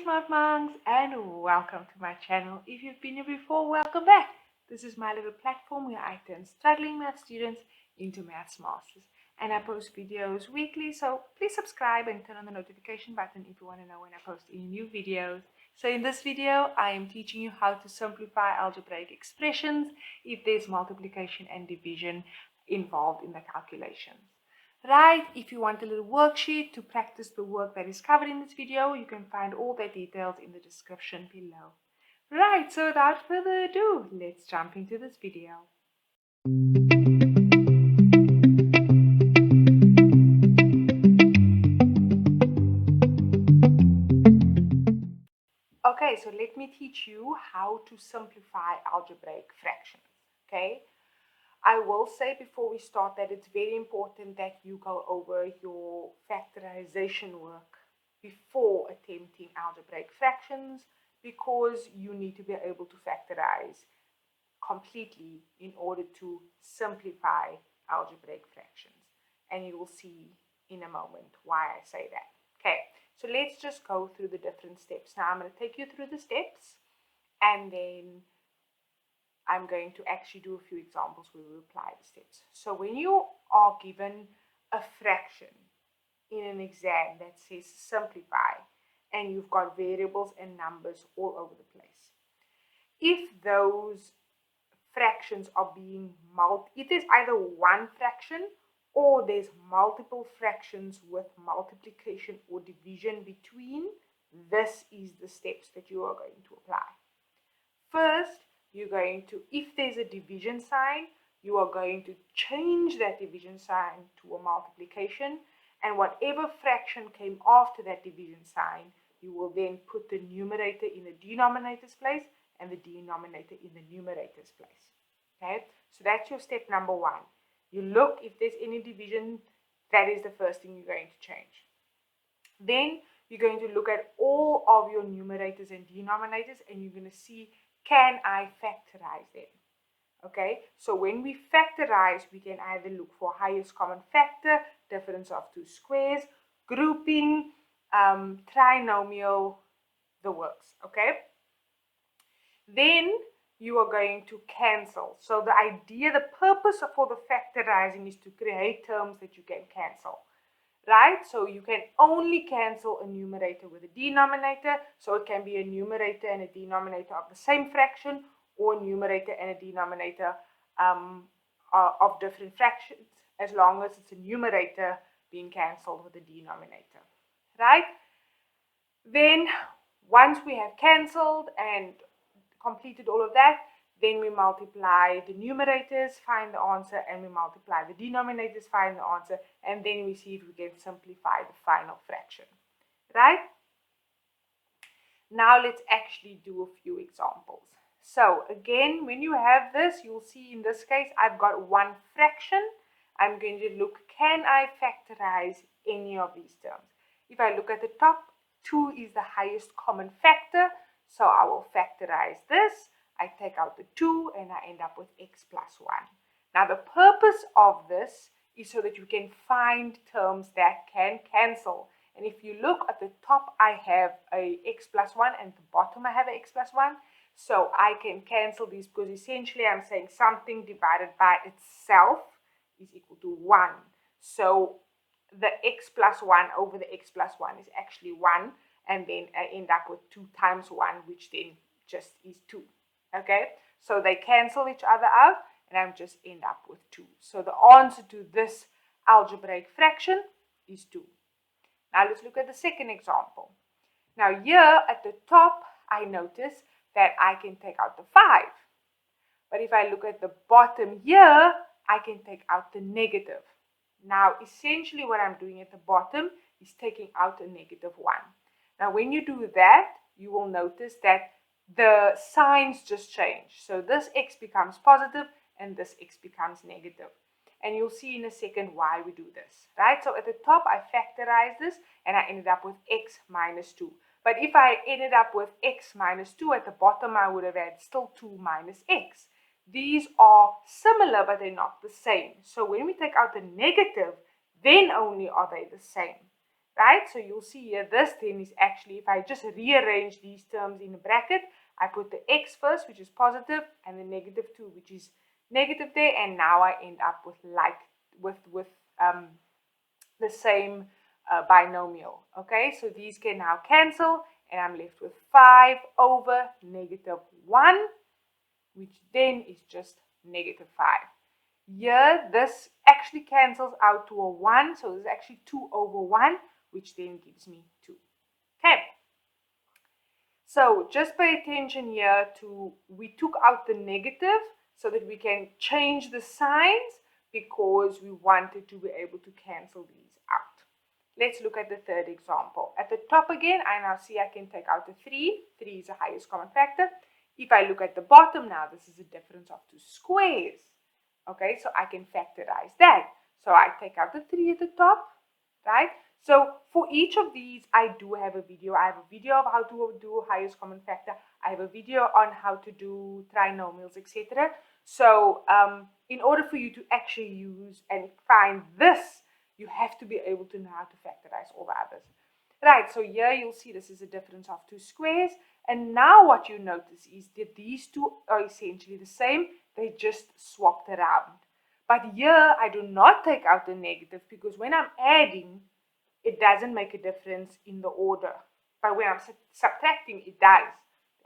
smart monks, and welcome to my channel. If you've been here before, welcome back. This is my little platform where I turn struggling math students into maths masters, and I post videos weekly, so please subscribe and turn on the notification button if you want to know when I post any new videos. So in this video, I am teaching you how to simplify algebraic expressions if there's multiplication and division involved in the calculations. Right, if you want a little worksheet to practice the work that is covered in this video, you can find all the details in the description below. Right, so without further ado, let's jump into this video. Okay, so let me teach you how to simplify algebraic fractions, okay? I will say before we start that it's very important that you go over your factorization work before attempting algebraic fractions, because you need to be able to factorize completely in order to simplify algebraic fractions. And you will see in a moment why I say that. Okay, so let's just go through the different steps. Now I'm going to take you through the steps, and then I'm going to actually do a few examples where we apply the steps. So when you are given a fraction in an exam that says simplify, and you've got variables and numbers all over the place, if those fractions are being if there's either one fraction or there's multiple fractions with multiplication or division between, this is the steps that you are going to apply. First, you're going to, if there's a division sign, you are going to change that division sign to a multiplication, and whatever fraction came after that division sign, you will then put the numerator in the denominator's place and the denominator in the numerator's place. Okay, so that's your step number one. You look if there's any division, that is the first thing you're going to change. Then you're going to look at all of your numerators and denominators, and you're going to see, can I factorize them? Okay, so when we factorize, we can either look for highest common factor, difference of two squares, grouping, trinomial, the works. Okay, then you are going to cancel. So the idea, the purpose for the factorizing is to create terms that you can cancel. Right, so you can only cancel a numerator with a denominator, so it can be a numerator and a denominator of the same fraction, or a numerator and a denominator of different fractions, as long as it's a numerator being cancelled with a denominator. Right, then once we have cancelled and completed all of that, then we multiply the numerators, find the answer, and we multiply the denominators, find the answer, and then we see if we can simplify the final fraction. Right? Now let's actually do a few examples. So again, when you have this, you'll see in this case, I've got one fraction. I'm going to look, can I factorize any of these terms? If I look at the top, 2 is the highest common factor, so I will factorize this. I take out the 2 and I end up with x plus 1. Now the purpose of this is so that you can find terms that can cancel. And if you look at the top, I have a x plus 1, and at the bottom I have a x plus 1. So I can cancel these, because essentially I'm saying something divided by itself is equal to 1. So the x plus 1 over the x plus 1 is actually 1, and then I end up with 2 times 1, which then just is 2. Okay, so they cancel each other out, and I just end up with 2. So the answer to this algebraic fraction is 2. Now let's look at the second example. Now here at the top, I notice that I can take out the 5. But if I look at the bottom here, I can take out the negative. Now essentially what I'm doing at the bottom is taking out a negative 1. Now when you do that, you will notice that the signs just change. So this x becomes positive and this x becomes negative. And you'll see in a second why we do this, right? So at the top, I factorized this and I ended up with x minus 2. But if I ended up with x minus 2 at the bottom, I would have had still 2 minus x. These are similar, but they're not the same. So when we take out the negative, then only are they the same. right? So you'll see here, this then is actually, if I just rearrange these terms in a bracket, I put the x first, which is positive, and the -2, which is negative there, and now I end up with the same binomial. Okay, so these can now cancel, and I'm left with 5 over -1, which then is just -5. Here, this actually cancels out to a 1, so this is actually 2 over 1, which then gives me 2. Okay, so just pay attention here to, we took out the negative so that we can change the signs because we wanted to be able to cancel these out. Let's look at the third example. At the top again, I now see I can take out the 3. 3 is the highest common factor. If I look at the bottom now, this is a difference of 2 squares. Okay, so I can factorize that. So I take out the 3 at the top, right? So for each of these, I do have a video. I have a video of how to do highest common factor. I have a video on how to do trinomials, etc. So in order for you to actually use and find this, you have to be able to know how to factorize all the others. Right, so here you'll see this is a difference of 2 squares. And now what you notice is that these two are essentially the same. They just swapped around. But here I do not take out the negative because when I'm adding, it doesn't make a difference in the order. But when I'm subtracting, it does,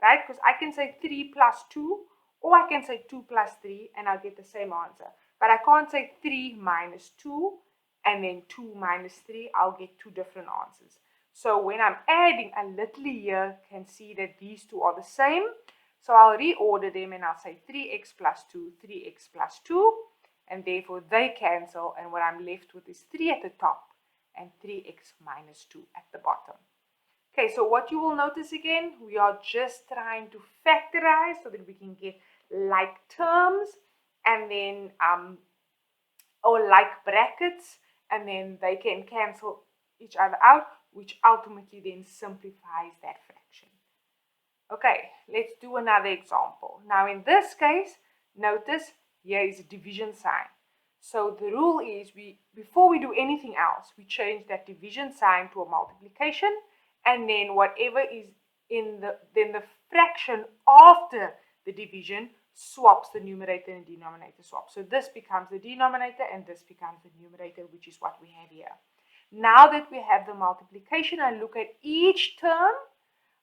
right? Because I can say 3 plus 2, or I can say 2 plus 3, and I'll get the same answer. But I can't say 3 minus 2, and then 2 minus 3, I'll get 2 different answers. So when I'm adding, I literally here can see that these two are the same. So I'll reorder them and I'll say 3x plus 2, 3x plus 2, and therefore they cancel, and what I'm left with is 3 at the top and 3x minus 2 at the bottom. Okay, so what you will notice again, we are just trying to factorize so that we can get like terms, and then or like brackets, and then they can cancel each other out, which ultimately then simplifies that fraction. Okay, let's do another example. Now in this case, notice here is a division sign. So the rule is, before we do anything else, we change that division sign to a multiplication, and then whatever is in the fraction after the division swaps, the numerator and denominator swap. So this becomes the denominator and this becomes the numerator, which is what we have here. Now that we have the multiplication, I look at each term.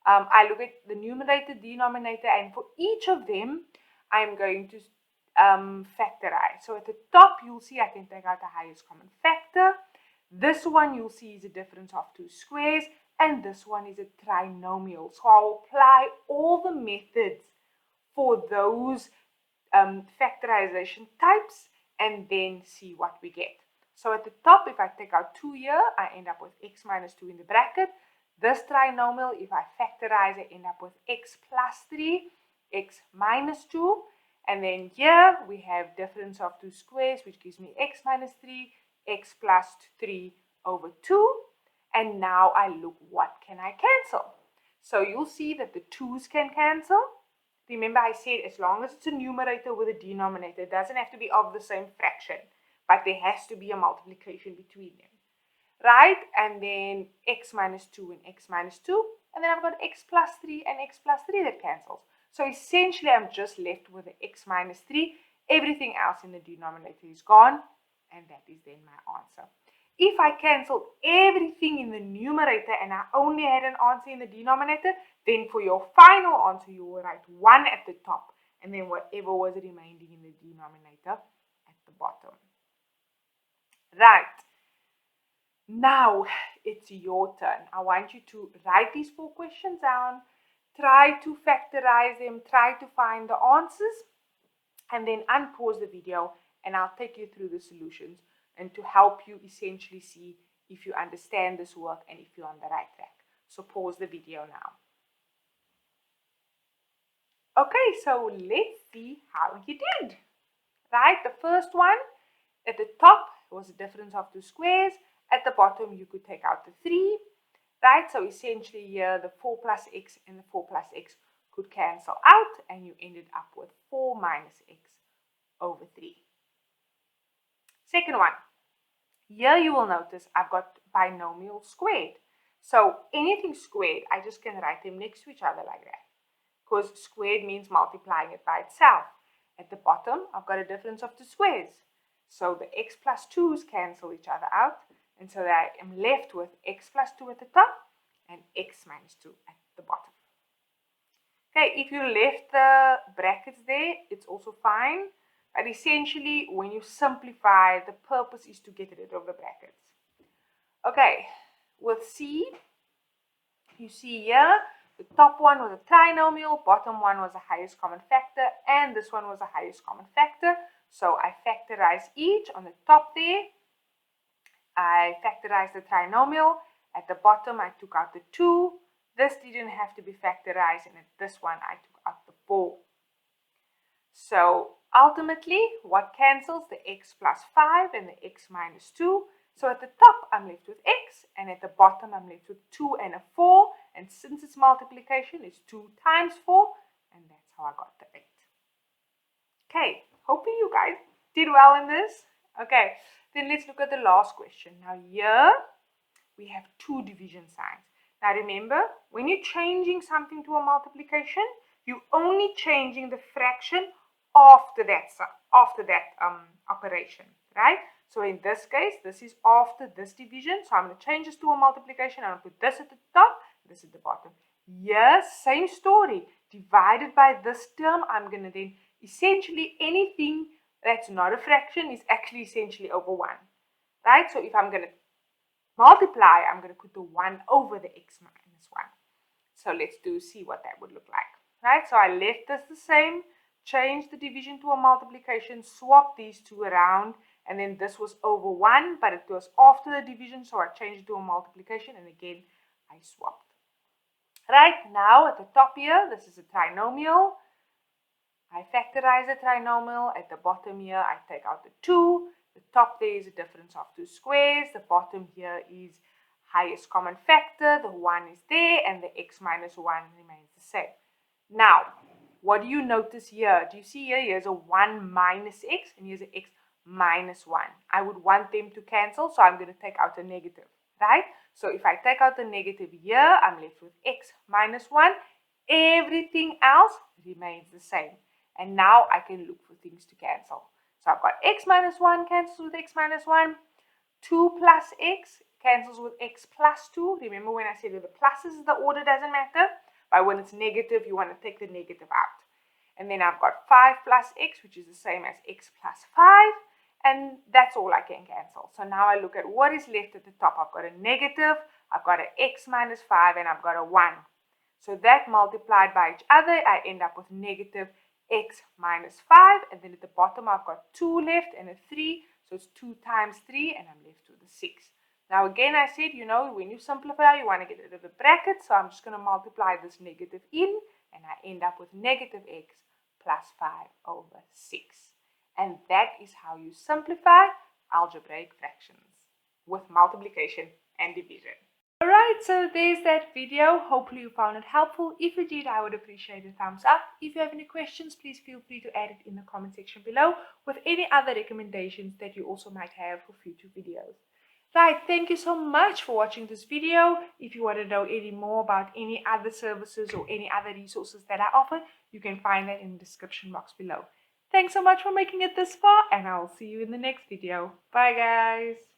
I look at the numerator, denominator, and for each of them, I'm going to factorize. So at the top, you'll see I can take out the highest common factor. This one you'll see is a difference of 2 squares, and this one is a trinomial. So I'll apply all the methods for those factorization types and then see what we get. So at the top, if I take out 2 here, I end up with x minus 2 in the bracket. This trinomial, if I factorize, I end up with x plus 3, x minus 2. And then here we have difference of 2 squares, which gives me x minus 3, x plus 3 over 2. And now I look, what can I cancel? So you'll see that the 2's can cancel. Remember I said as long as it's a numerator with a denominator, it doesn't have to be of the same fraction, but there has to be a multiplication between them. Right? And then x minus 2 and x minus 2. And then I've got x plus 3 and x plus 3 that cancels. So essentially I'm just left with the x minus 3. Everything else in the denominator is gone. And that is then my answer. If I cancelled everything in the numerator and I only had an answer in the denominator, then for your final answer you will write 1 at the top. And then whatever was remaining in the denominator at the bottom. Right. Now it's your turn. I want you to write these 4 questions down, try to factorize them, try to find the answers, and then unpause the video and I'll take you through the solutions and to help you essentially see if you understand this work and if you're on the right track. So pause the video now. Okay, so let's see how you did. Right, the first one at the top was a difference of 2 squares. At the bottom, you could take out the 3, right? So essentially here, the 4 plus x and the 4 plus x could cancel out, and you ended up with 4 minus x over 3. Second one, here you will notice I've got binomial squared. So anything squared, I just can write them next to each other like that, because squared means multiplying it by itself. At the bottom, I've got a difference of two squares. So the x plus 2's cancel each other out. And so that I am left with x plus 2 at the top and x minus 2 at the bottom. Okay, if you left the brackets there, it's also fine. But essentially, when you simplify, the purpose is to get rid of the brackets. Okay, with C, you see here, the top one was a trinomial, bottom one was the highest common factor, and this one was the highest common factor. So I factorize each. On the top there, I factorized the trinomial. At the bottom, I took out the 2. This didn't have to be factorized, and at this one, I took out the 4. So ultimately, what cancels? The x plus 5 and the x minus 2. So at the top, I'm left with x, and at the bottom, I'm left with 2 and a 4. And since it's multiplication, it's 2 times 4, and that's how I got the 8. Okay, hoping you guys did well in this. Okay, then let's look at the last question. Now here, we have two division signs. Now remember, when you're changing something to a multiplication, you're only changing the fraction after that operation, right? So in this case, this is after this division. So I'm going to change this to a multiplication. I'm going to put this at the top, this at the bottom. Yes, same story. Divided by this term, I'm going to then essentially anything that's not a fraction is actually essentially over 1, right? So if I'm going to multiply, I'm going to put the 1 over the x minus 1. So let's see what that would look like, right? So I left this the same, changed the division to a multiplication, swapped these two around, and then this was over 1, but it was after the division, so I changed it to a multiplication, and again, I swapped. Right, now at the top here, this is a trinomial. I factorize the trinomial. At the bottom here, I take out the 2. The top there is a difference of 2 squares. The bottom here is highest common factor. The 1 is there, and the x minus 1 remains the same. Now, what do you notice here? Do you see here? Here's a 1 minus x, and here's an x minus 1. I would want them to cancel, so I'm going to take out a negative, right? So if I take out the negative here, I'm left with x minus 1. Everything else remains the same. And now I can look for things to cancel. So I've got x minus 1 cancels with x minus 1. 2 plus x cancels with x plus 2. Remember when I said with the pluses, the order doesn't matter. But when it's negative, you want to take the negative out. And then I've got 5 plus x, which is the same as x plus 5. And that's all I can cancel. So now I look at what is left at the top. I've got a negative, I've got an x minus 5, and I've got a 1. So that multiplied by each other, I end up with negative x minus 5. And then at the bottom, I've got 2 left and a 3. So it's 2 times 3, and I'm left with a 6. Now again, I said, you know, when you simplify, you want to get rid of the bracket. So I'm just going to multiply this negative in, and I end up with negative x plus 5 over 6. And that is how you simplify algebraic fractions with multiplication and division. Alright, so there's that video. Hopefully you found it helpful. If you did, I would appreciate a thumbs up. If you have any questions, please feel free to add it in the comment section below with any other recommendations that you also might have for future videos. Right, thank you so much for watching this video. If you want to know any more about any other services or any other resources that I offer, you can find that in the description box below. Thanks so much for making it this far, and I'll see you in the next video. Bye guys!